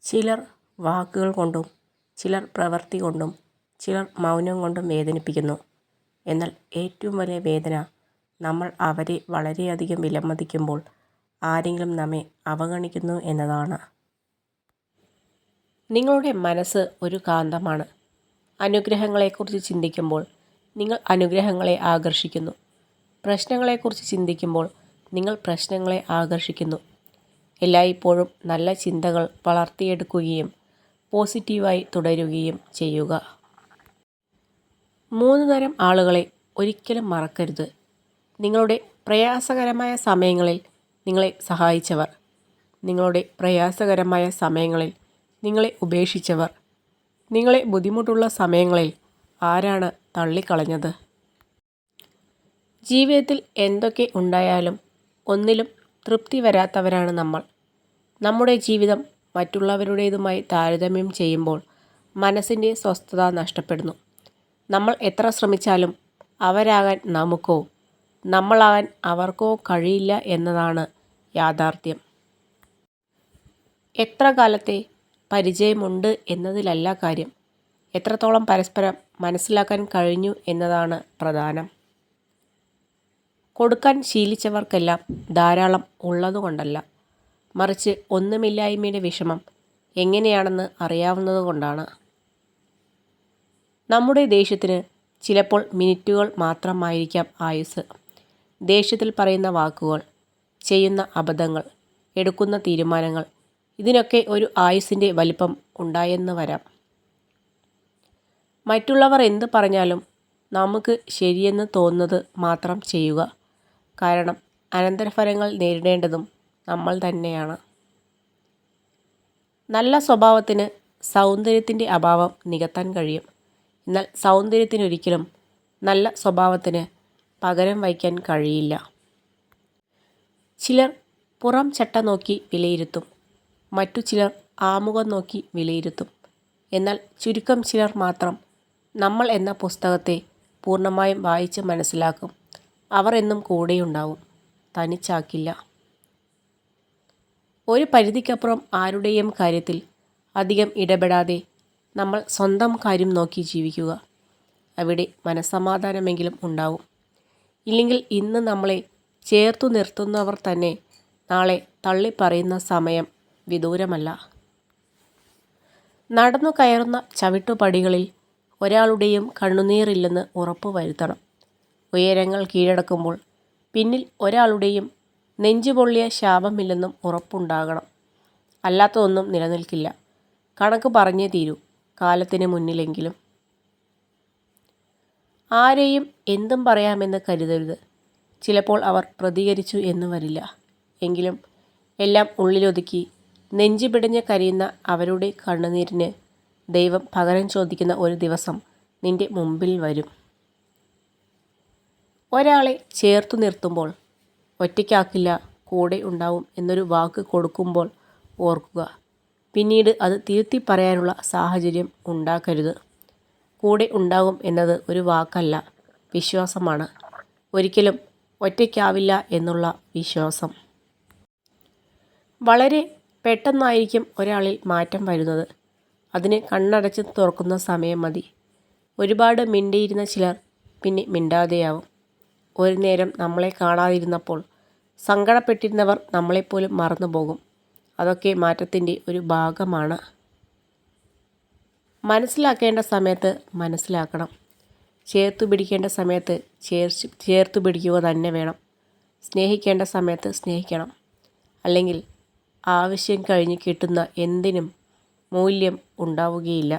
ചിലർ വാക്കുകൾ കൊണ്ടും ചിലർ പ്രവൃത്തി കൊണ്ടും ചിലർ മൗനം കൊണ്ടും വേദനിപ്പിക്കുന്നു. എന്നാൽ ഏറ്റവും വലിയ വേദന നമ്മൾ അവരെ വളരെയധികം വിലമതിക്കുമ്പോൾ ആരെങ്കിലും നമ്മെ അവഗണിക്കുന്നു എന്നതാണ്. നിങ്ങളുടെ മനസ്സ് ഒരു കാന്തമാണ്. അനുഗ്രഹങ്ങളെക്കുറിച്ച് ചിന്തിക്കുമ്പോൾ നിങ്ങൾ അനുഗ്രഹങ്ങളെ ആകർഷിക്കുന്നു. പ്രശ്നങ്ങളെക്കുറിച്ച് ചിന്തിക്കുമ്പോൾ നിങ്ങൾ പ്രശ്നങ്ങളെ ആകർഷിക്കുന്നു. എല്ലായ്പ്പോഴും നല്ല ചിന്തകൾ വളർത്തിയെടുക്കുകയും പോസിറ്റീവായി തുടരുകയും ചെയ്യുക. 3 തരം ആളുകളെ ഒരിക്കലും മറക്കരുത്. നിങ്ങളുടെ പ്രയാസകരമായ സമയങ്ങളിൽ നിങ്ങളെ സഹായിച്ചവർ, നിങ്ങളുടെ പ്രയാസകരമായ സമയങ്ങളിൽ നിങ്ങളെ ഉപേക്ഷിച്ചവർ, നിങ്ങളെ ബുദ്ധിമുട്ടുള്ള സമയങ്ങളിൽ ആരാണ് തള്ളിക്കളഞ്ഞത്? ജീവിതത്തിൽ എന്തൊക്കെ ഉണ്ടായാലും ഒന്നിലും തൃപ്തി വരാത്തവരാണ് നമ്മൾ. നമ്മുടെ ജീവിതം മറ്റുള്ളവരുടേതുമായി താരതമ്യം ചെയ്യുമ്പോൾ മനസ്സിൻ്റെ സ്വസ്ഥത നഷ്ടപ്പെടുന്നു. നമ്മൾ എത്ര ശ്രമിച്ചാലും അവരാകാൻ നമുക്കോ നമ്മളാകാൻ അവർക്കോ കഴിയില്ല എന്നതാണ് യാഥാർത്ഥ്യം. എത്ര കാലത്തെ പരിചയമുണ്ട് എന്നതിലല്ല കാര്യം, എത്രത്തോളം പരസ്പരം മനസ്സിലാക്കാൻ കഴിഞ്ഞു എന്നതാണ് പ്രധാനം. കൊടുക്കാൻ ശീലിച്ചവർക്കെല്ലാം ധാരാളം ഉള്ളതുകൊണ്ടല്ല, മറിച്ച് ഒന്നുമില്ലായ്മയുടെ വിഷമം എങ്ങനെയാണെന്ന് അറിയാവുന്നതുകൊണ്ടാണ്. നമ്മുടെ ദേഷ്യത്തിന് ചിലപ്പോൾ മിനിറ്റുകൾ മാത്രമായിരിക്കാം ആയുസ്സ്. ദേഷ്യത്തിൽ പറയുന്ന വാക്കുകൾ, ചെയ്യുന്ന അബദ്ധങ്ങൾ, എടുക്കുന്ന തീരുമാനങ്ങൾ, ഇതിനൊക്കെ ഒരു ആയുസ്സിൻ്റെ വലിപ്പം ഉണ്ടായെന്ന് വരാം. മറ്റുള്ളവർ എന്ത് പറഞ്ഞാലും നമുക്ക് ശരിയെന്ന് തോന്നുന്നത് മാത്രം ചെയ്യുക. കാരണം അനന്തരഫലങ്ങൾ നേരിടേണ്ടതും നമ്മൾ തന്നെയാണ്. നല്ല സ്വഭാവത്തിന് സൗന്ദര്യത്തിൻ്റെ അഭാവം നികത്താൻ കഴിയും. എന്നാൽ സൗന്ദര്യത്തിനൊരിക്കലും നല്ല സ്വഭാവത്തിന് പകരം വയ്ക്കാൻ കഴിയില്ല. ചിലർ പുറം ചട്ട നോക്കി വിലയിരുത്തും, മറ്റു ചിലർ ആമുഖം നോക്കി വിലയിരുത്തും. എന്നാൽ ചുരുക്കം ചിലർ മാത്രം നമ്മൾ എന്ന പുസ്തകത്തെ പൂർണ്ണമായും വായിച്ച് മനസ്സിലാക്കും. അവർ എന്നും കൂടെയുണ്ടാവും, തനിച്ചാക്കില്ല. ഒരു പരിധിക്കപ്പുറം ആരുടെയും കാര്യത്തിൽ അധികം ഇടപെടാതെ നമ്മൾ സ്വന്തം കാര്യം നോക്കി ജീവിക്കുക. അവിടെ മനസ്സമാധാനമെങ്കിലും ഉണ്ടാവും. ഇല്ലെങ്കിൽ ഇന്ന് നമ്മളെ ചേർത്തു നിർത്തുന്നവർ തന്നെ നാളെ തള്ളിപ്പറയുന്ന സമയം വിദൂരമല്ല. നടന്നു കയറുന്ന ചവിട്ടുപടികളിൽ ഒരാളുടെയും കണ്ണുനീറില്ലെന്ന് ഉറപ്പുവരുത്തണം. ഉയരങ്ങൾ കീഴടക്കുമ്പോൾ പിന്നിൽ ഒരാളുടെയും നെഞ്ചുപൊള്ളിയ ശാപമില്ലെന്നും ഉറപ്പുണ്ടാകണം. അല്ലാത്തതൊന്നും നിലനിൽക്കില്ല. കണക്ക് പറഞ്ഞേ തീരൂ, കാലത്തിന് മുന്നിലെങ്കിലും. ആരെയും എന്തും പറയാമെന്ന് കരുതരുത്. ചിലപ്പോൾ അവർ പ്രതികരിച്ചു എന്ന് വരില്ല. എങ്കിലും എല്ലാം ഉള്ളിലൊതുക്കി നെഞ്ചു പിടഞ്ഞ് കരയുന്ന അവരുടെ കണ്ണുനീരിന് ദൈവം പകരം ചോദിക്കുന്ന ഒരു ദിവസം നിന്റെ മുമ്പിൽ വരും. ഒരാളെ ചേർത്തു നിർത്തുമ്പോൾ ഒറ്റയ്ക്കാക്കില്ല, കൂടെ ഉണ്ടാവും എന്നൊരു വാക്ക് കൊടുക്കുമ്പോൾ ഓർക്കുക, പിന്നീട് അത് തിരുത്തി പറയാനുള്ള സാഹചര്യം ഉണ്ടാക്കരുത്. കൂടെ ഉണ്ടാകും എന്നത് ഒരു വാക്കല്ല, വിശ്വാസമാണ്. ഒരിക്കലും ഒറ്റയ്ക്കാവില്ല എന്നുള്ള വിശ്വാസം. വളരെ പെട്ടെന്നായിരിക്കും ഒരാളിൽ മാറ്റം വരുന്നത്. അതിന് കണ്ണടച്ച് തുറക്കുന്ന സമയം മതി. ഒരുപാട് മിണ്ടിയിരുന്ന ചിലർ പിന്നെ മിണ്ടാതെയാവും. ഒരു നേരം നമ്മളെ കാണാതിരുന്നപ്പോൾ സങ്കടപ്പെട്ടിരുന്നവർ നമ്മളെപ്പോലും മറന്നുപോകും. അതൊക്കെ മാറ്റത്തിൻ്റെ ഒരു ഭാഗമാണ്. മനസ്സിലാക്കേണ്ട സമയത്ത് മനസ്സിലാക്കണം. ചേർത്തു പിടിക്കേണ്ട സമയത്ത് ചേർത്തു പിടിക്കുക തന്നെ വേണം. സ്നേഹിക്കേണ്ട സമയത്ത് സ്നേഹിക്കണം. അല്ലെങ്കിൽ ആവശ്യം കഴിഞ്ഞ് കിട്ടുന്ന എന്തിനും മൂല്യം ഉണ്ടാവുകയില്ല.